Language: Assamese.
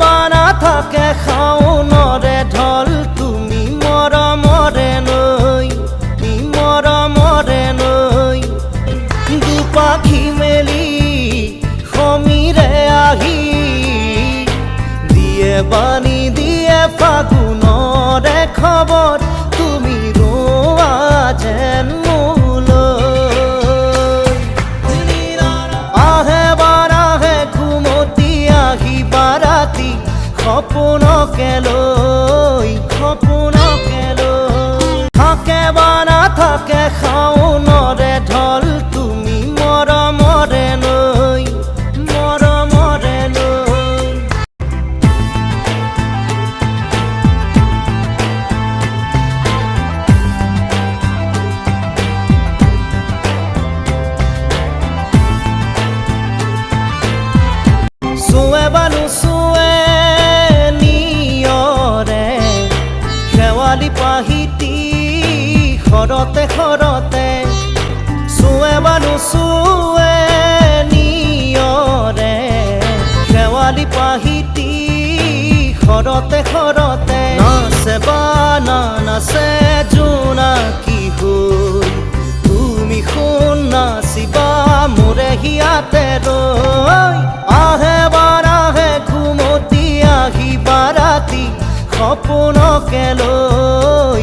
বানা থাকে খাওনৰে ঢল তুমি মৰমৰে নৈ দুপাখি মেলি সমীৰে আহি দিয়ে বাণী দিয়ে ফাগুনৰে খবৰ তুমি ৰোৱা যেন মোলৈ আহে বাৰাহে ঘুমতি আহি বাৰাতি সপোনকে লৈ থাকে বানা থাকে খাওনৰে ঢল তুমি মৰমৰে নৈ চুৱে বানু চুৱে নিয়ৰে শেৱালি পাহিতি খৰতে চুৱে বানু চুৱে নিয়ৰে শেৱালি পাহিতি খৰতে নাচে বানা নাচে জোনাকী হৈ তুমি শুন নাচিবা মোৰে হিয়াতে ৰৈ আহে বাৰাহে ঘুমতি আহি বাৰাতি সপোনকে লৈ